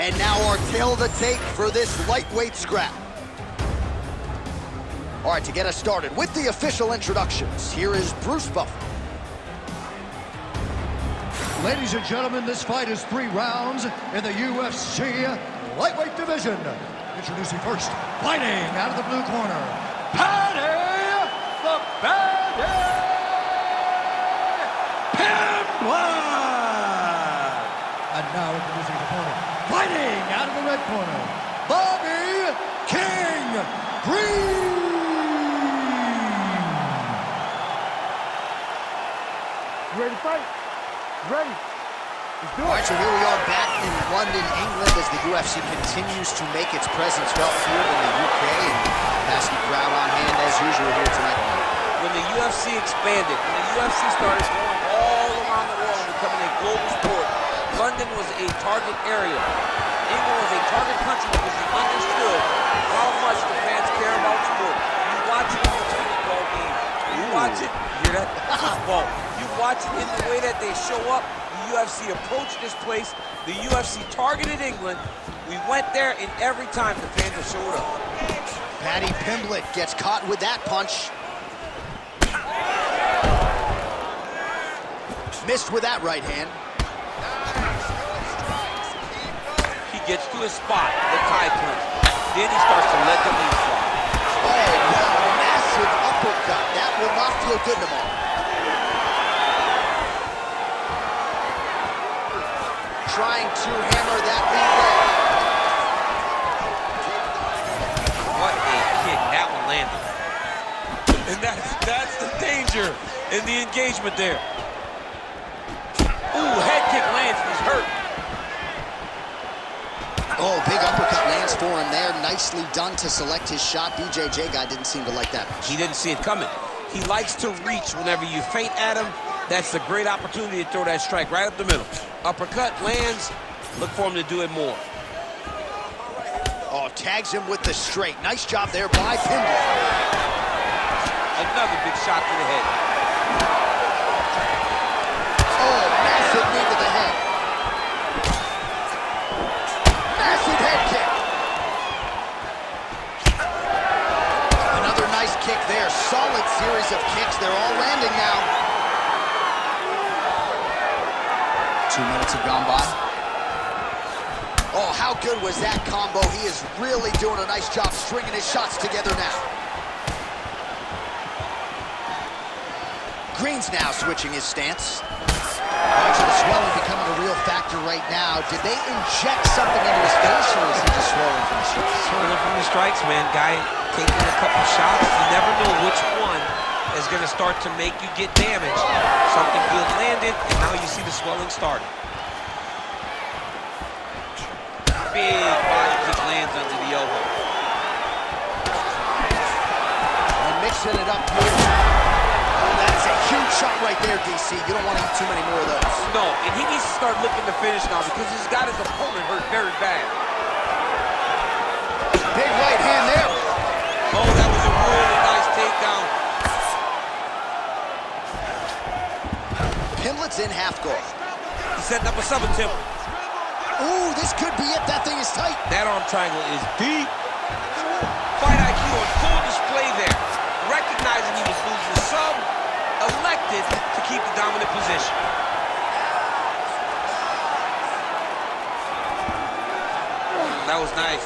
And now our tale of the tape for this lightweight scrap. All right, to get us started with the official introductions, here is Bruce Buffer. Ladies and gentlemen, this fight is 3 rounds in the UFC lightweight division. Introducing first, fighting out of the blue corner, Paddy the Paddy Pimblett. And now introducing his opponent, fighting out of the red corner, Bobby King Green. You ready to fight? Ready. Let's do it. All right, so here we are back in London, England, as the UFC continues to make its presence felt here in the UK. And massive crowd on hand as usual here tonight. When the UFC expanded, when the UFC started going all around the world and becoming a global sport, London was a target area. England was a target country because you understood how much the fans care about sport. You watch it in the football game. You watch it, you hear that? Football. You watch it in the way that they show up. The UFC approached this place. The UFC targeted England. We went there, and every time the fans have showed up. Paddy Pimblett gets caught with that punch. Missed with that right hand. He gets to his spot, the tie clinch. Then he starts to let the knees fly. Oh, wow, massive uppercut. That will not feel good tomorrow. Trying to hammer that lead leg. What a kick. That one landed. And that's the danger in the engagement there. Ooh, head kick lands. He's hurt. Oh, big uppercut lands for him there. Nicely done to select his shot. BJJ guy didn't seem to like that. He didn't see it coming. He likes to reach whenever you feint at him. That's a great opportunity to throw that strike right up the middle. Uppercut lands. Look for him to do it more. Oh, tags him with the straight. Nice job there by Pimblett. Another big shot to the head. Oh, massive knee to the head. Massive head kick. Another nice kick there. Solid series of kicks. They're all landing now. 2 minutes have gone by. Oh, how good was that combo? He is really doing a nice job stringing his shots together now. Green's now switching his stance. Watch the swelling becoming a real factor right now. Did they inject something into his face, or is he just swollen from the strikes? Swollen from the strikes, man. Guy taking a couple shots. You never know which one is going to start to make you get damaged. Something good landed, and now you see the swelling starting. Big body kick lands under the elbow. And mixing it up here. Oh, that's a huge shot right there, DC. You don't want to eat too many more of those. No, and he needs to start looking to finish now because he's got his opponent hurt very bad. Big right hand there. Oh, that was a really nice takedown. Pimblett's in half guard. He's setting up a sub attempt. Ooh, this could be it. That thing is tight. That arm triangle is deep. Fight IQ on full display there. Recognizing he was losing the sub, elected to keep the dominant position. That was nice.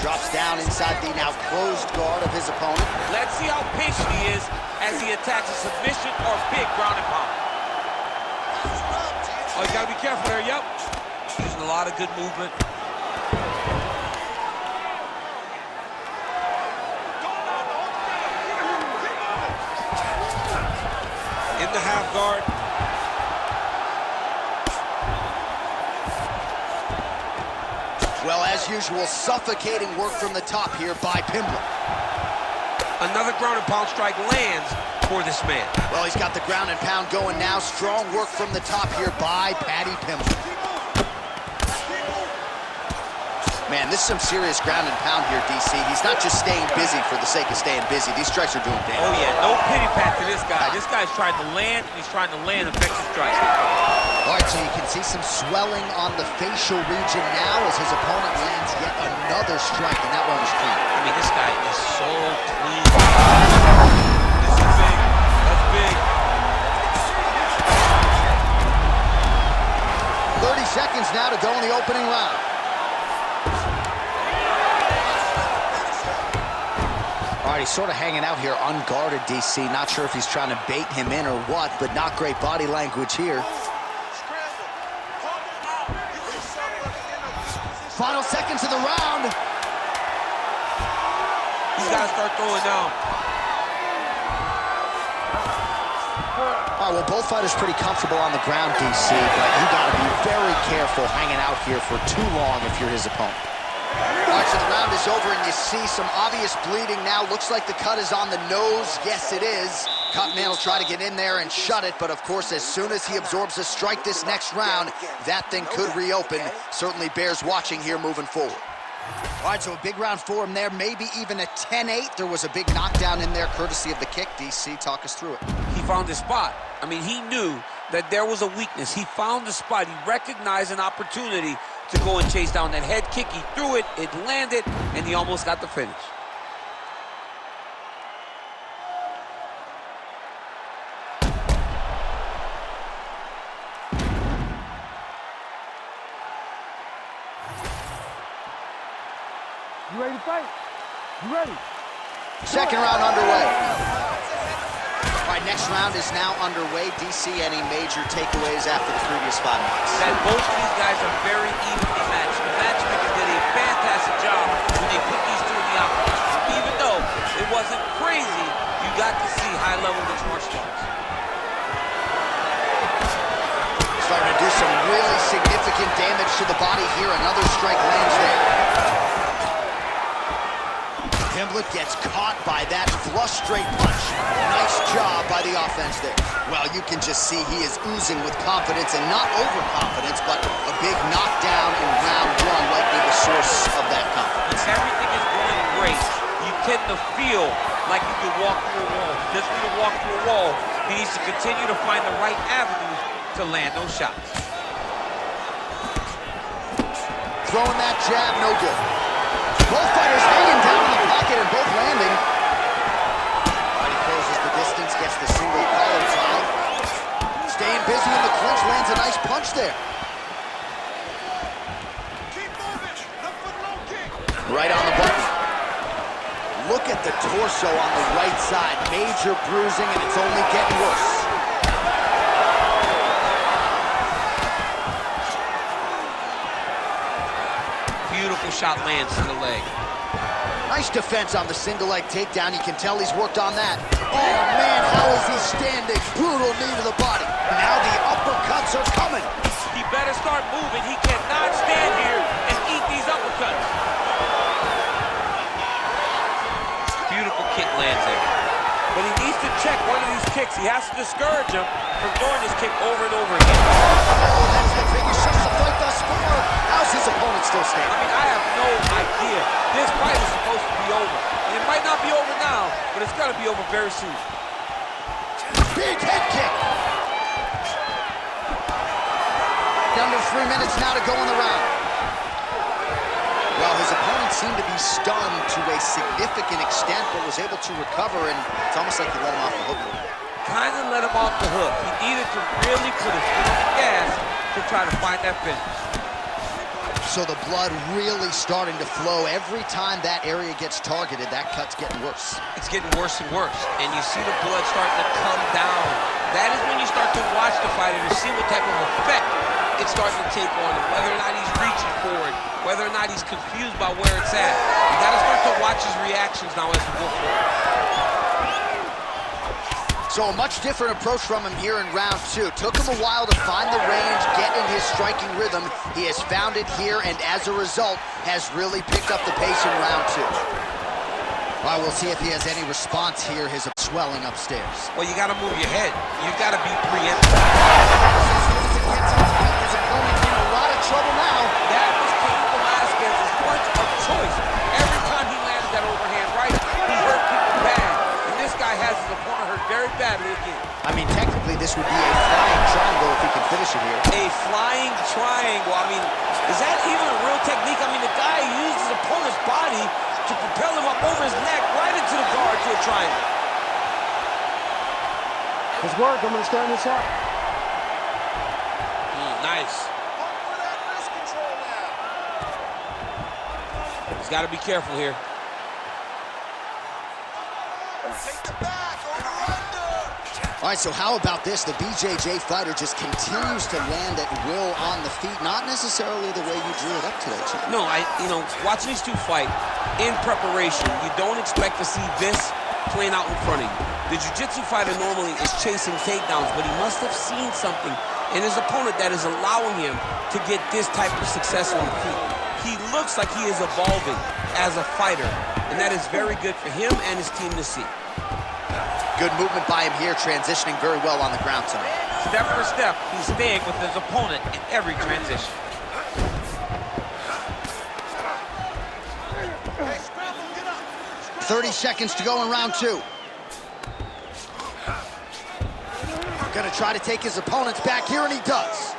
Drops down inside the now closed guard of his opponent. Let's see how patient he is as he attacks a submission or big ground and pound. Oh, you gotta be careful there, yep. Using a lot of good movement. In the half guard. Well, as usual, suffocating work from the top here by Pimblett. Another ground and pound strike lands for this man. Well, he's got the ground and pound going now. Strong work from the top here by Paddy Pimblett. Man, this is some serious ground and pound here, DC. He's not just staying busy for the sake of staying busy. These strikes are doing damage. Oh, yeah, no pity pat to this guy. This guy's trying to land, and he's trying to land effective strikes. All right, so you can see some swelling on the facial region now as his opponent lands yet another strike, and that one was clean. I mean, this guy is so clean. This is big. That's big. 30 seconds now to go in the opening round. All right, he's sort of hanging out here unguarded, DC. Not sure if he's trying to bait him in or what, but not great body language here. Final seconds of the round. He's got to start throwing down. All right, well, both fighters pretty comfortable on the ground, DC, but you got to be very careful hanging out here for too long if you're his opponent. All right, so the round is over, and you see some obvious bleeding now. Looks like the cut is on the nose. Yes, it is. Cutman will try to get in there and shut it, but of course, as soon as he absorbs a strike this next round, that thing could reopen. Certainly bears watching here moving forward. All right, so a big round for him there, maybe even a 10-8. There was a big knockdown in there, courtesy of the kick. DC, talk us through it. He found his spot. I mean, he knew that there was a weakness. He found the spot. He recognized an opportunity to go and chase down that head kick. He threw it, it landed, and he almost got the finish. You ready to fight? You ready? Second round underway. All right, next round is now underway. DC, any major takeaways after the previous 5 minutes? That both of these guys are very evenly matched. The matchmaker did a fantastic job when they put these two in the opposition. Even though it wasn't crazy, you got to see high-level mixed martial arts. Starting to do some really significant damage to the body here. Another strike lands there. Pimblett gets caught by that flush straight punch. Nice job by the offense there. Well, you can just see he is oozing with confidence, and not overconfidence, but a big knockdown in round 1 might be the source of that confidence. Everything is going great. You tend to feel like you can walk through a wall. He doesn't need to walk through a wall. He needs to continue to find the right avenues to land those shots. Throwing that jab, no good. Both fighters hanging down in the pocket and both landing. He closes the distance, gets the single collar tie. Staying busy in the clinch, lands a nice punch there. Right on the button. Look at the torso on the right side. Major bruising, and it's only getting worse. Beautiful shot lands to the leg. Nice defense on the single leg takedown. You can tell he's worked on that. Oh, man, how is he standing? Brutal knee to the body. Now the uppercuts are coming. He better start moving. He cannot stand here and eat these uppercuts. Beautiful kick lands there. But he needs to check one of these kicks. He has to discourage him from throwing this kick over and over again. Oh, that's the biggest shot of the fight thus far. How's his opponent still standing? I mean, I have no idea. This fight is supposed to be over. And it might not be over now, but it's going to be over very soon. Big head kick. Under 3 minutes now to go in the round. Well, his opponent seemed to be stunned to a significant extent, but was able to recover, and it's almost like he let him off the hook. Kind of let him off the hook. He needed to really put his foot on the gas to try to find that finish. So the blood really starting to flow. Every time that area gets targeted, that cut's getting worse. It's getting worse and worse, and you see the blood starting to come down. That is when you start to watch the fighter to see what type of effect it's starting to take on him, whether or not he's reaching forward, whether or not he's confused by where it's at. You got to start to watch his reactions now as we go forward. So a much different approach from him here in round 2. Took him a while to find the range, get in his striking rhythm. He has found it here, and as a result, has really picked up the pace in round 2. All right, we'll see if he has any response here, his swelling upstairs. Well, you got to move your head. You got to be preemptive. His opponent in a lot of trouble now. That was Cain Velasquez's punch this would be a flying triangle if he can finish it here. A flying triangle. I mean, is that even a real technique? I mean, the guy used his opponent's body to propel him up over his neck right into the guard to a triangle. Let's work. I'm going to stand this up. Nice. He's got to be careful here. All right, so how about this? The BJJ fighter just continues to land at will on the feet, not necessarily the way you drew it up today, Champ. No, watching these two fight in preparation, you don't expect to see this playing out in front of you. The jiu-jitsu fighter normally is chasing takedowns, but he must have seen something in his opponent that is allowing him to get this type of success on the feet. He looks like he is evolving as a fighter, and that is very good for him and his team to see. Good movement by him here, transitioning very well on the ground tonight. Step for step, he's staying with his opponent in every transition. Hey, scramble, get up. Scramble. 30 seconds to go in round 2. Gonna try to take his opponents back here, and he does.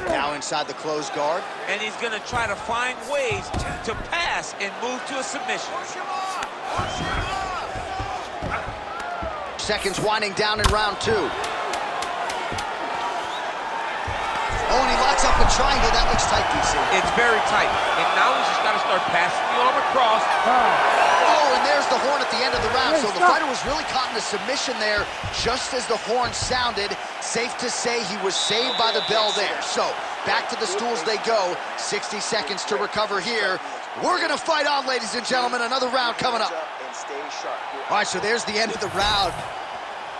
Now inside the closed guard. And he's gonna try to find ways to pass and move to a submission. Seconds winding down in round 2. Oh, and he locks up a triangle. That looks tight, DC. It's very tight. And now he's just got to start passing the arm across. Oh, and there's the horn at the end of the round. So the fighter was really caught in a submission there just as the horn sounded. Safe to say he was saved by the bell there. So back to the stools they go. 60 seconds to recover here. We're going to fight on, ladies and gentlemen. Another round coming up. All right, so there's the end of the round.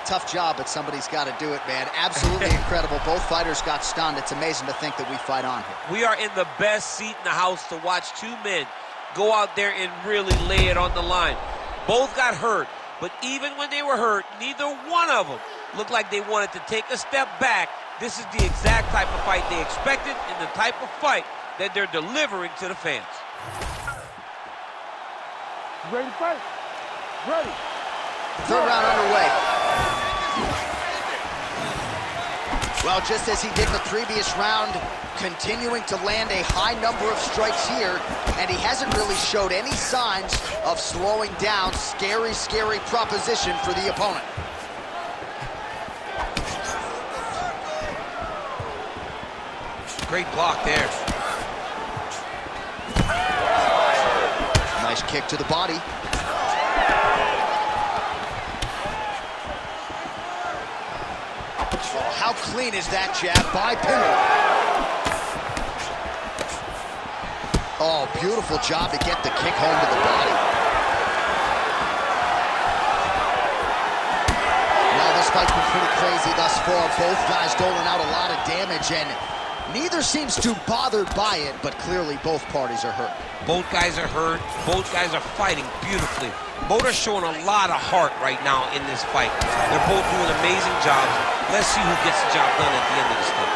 Tough job, but somebody's got to do it, man. Absolutely incredible. Both fighters got stunned. It's amazing to think that we fight on here. We are in the best seat in the house to watch two men go out there and really lay it on the line. Both got hurt, but even when they were hurt, neither one of them looked like they wanted to take a step back. This is the exact type of fight they expected and the type of fight that they're delivering to the fans. Ready to fight? Ready. Third round underway. Well, just as he did in the previous round, continuing to land a high number of strikes here, and he hasn't really showed any signs of slowing down. Scary, scary proposition for the opponent. Great block there. Nice kick to the body. Oh, how clean is that jab by Pimblett? Oh, beautiful job to get the kick home to the body. Well, this fight's been pretty crazy thus far. Both guys doling out a lot of damage, and neither seems too bothered by it, but clearly both parties are hurt. Both guys are hurt. Both guys are fighting beautifully. Both are showing a lot of heart right now in this fight. They're both doing amazing jobs. Let's see who gets the job done at the end of this thing.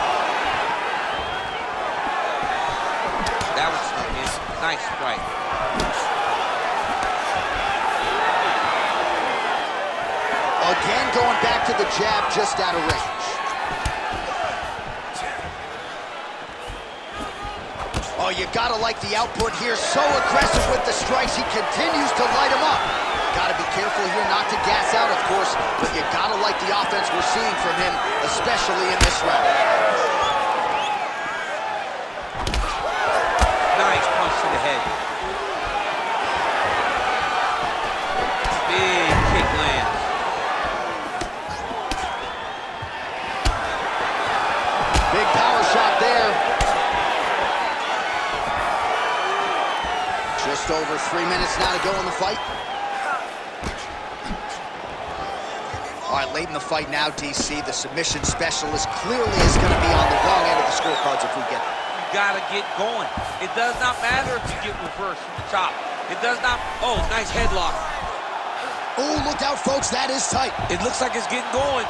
That was a nice strike. Again, going back to the jab just out of range. Oh, you gotta like the output here. So aggressive with the strikes. He continues to light him up. Gotta be careful here not to gas out, of course, but you gotta like the offense we're seeing from him, especially in this round. Nice punch to the head. Big kick lands. Big power shot there. Just over 3 minutes now to go in the fight. All right, late in the fight now, DC, the submission specialist clearly is going to be on the wrong end of the scorecards if we get there. You gotta get going. It does not matter if you get reversed from the top. It does not. Oh, nice headlock. Oh, look out, folks. That is tight. It looks like it's getting going.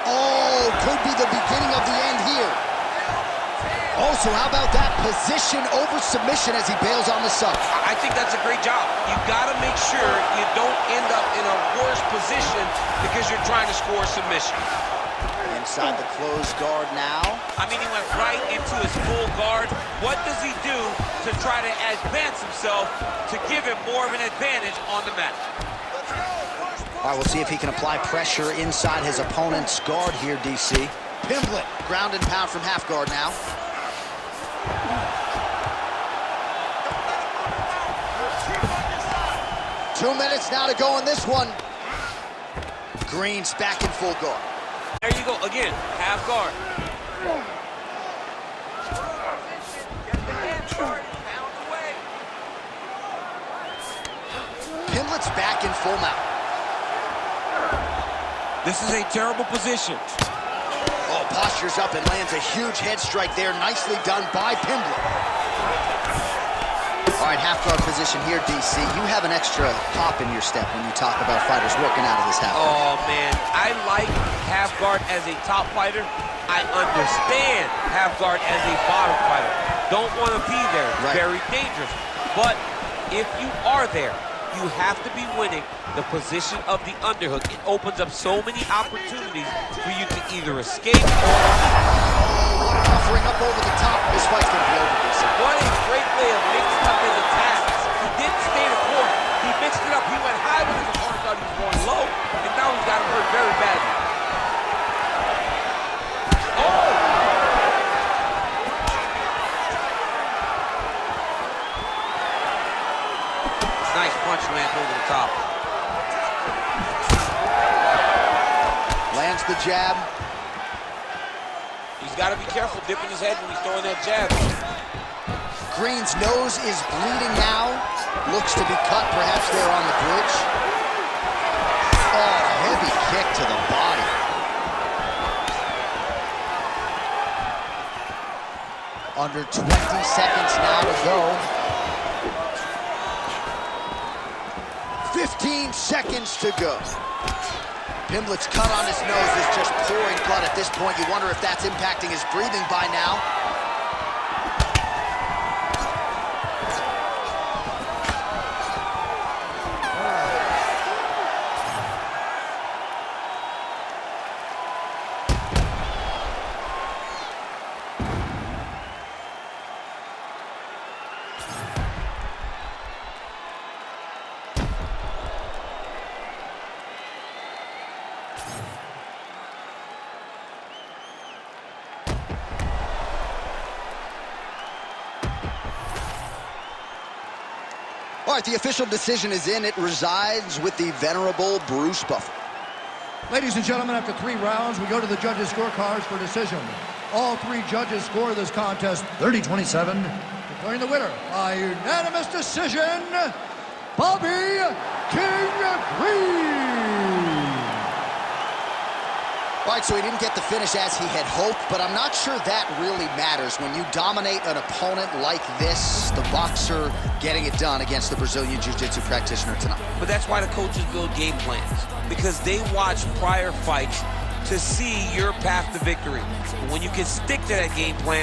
Oh, could be the beginning of the end here. Oh, so how about that position over submission as he bails on the sub? I think that's a great job. You gotta make sure you don't end up in a worse position because you're trying to score submission. Inside the closed guard now. I mean, he went right into his full guard. What does he do to try to advance himself to give him more of an advantage on the mat? All right, we'll see if he can apply pressure inside his opponent's guard here, DC. Pimblett, ground and pound from half guard now. Two minutes now to go in this one. Green's back in full guard. There you go, again, half guard. Pimblett's back in full mount. This is a terrible position. Oh, postures up and lands a huge head strike there. Nicely done by Pimblett. All right, half guard position here, DC. You have an extra pop in your step when you talk about fighters working out of this half guard. Oh, man, I like half guard as a top fighter. I understand half guard as a bottom fighter. Don't want to be there. Right. Very dangerous. But if you are there, you have to be winning the position of the underhook. It opens up so many opportunities for you to either escape or... Oh, what an offering up over the top. This fight's going to be over, DC. What a great way of mixing up his attacks. He didn't stay the court. He mixed it up. He went high when his opponent thought he was going low, and now he's got him hurt very badly. Oh! Nice punch lands over the top. Lands the jab. He's got to be careful dipping his head when he's throwing that jab. Green's nose is bleeding now. Looks to be cut, perhaps there on the bridge. Oh, heavy kick to the body. Under 20 seconds now to go. 15 seconds to go. Pimblett's cut on his nose is just pouring blood at this point. You wonder if that's impacting his breathing by now. All right, the official decision is in. It resides with the venerable Bruce Buffer. Ladies and gentlemen, after 3 rounds, we go to the judges' scorecards for decision. All 3 judges score this contest 30-27, declaring the winner by unanimous decision, Bobby King Green. All right, so he didn't get the finish as he had hoped, but I'm not sure that really matters. When you dominate an opponent like this, the boxer getting it done against the Brazilian Jiu-Jitsu practitioner tonight. But that's why the coaches build game plans, because they watch prior fights to see your path to victory. When you can stick to that game plan,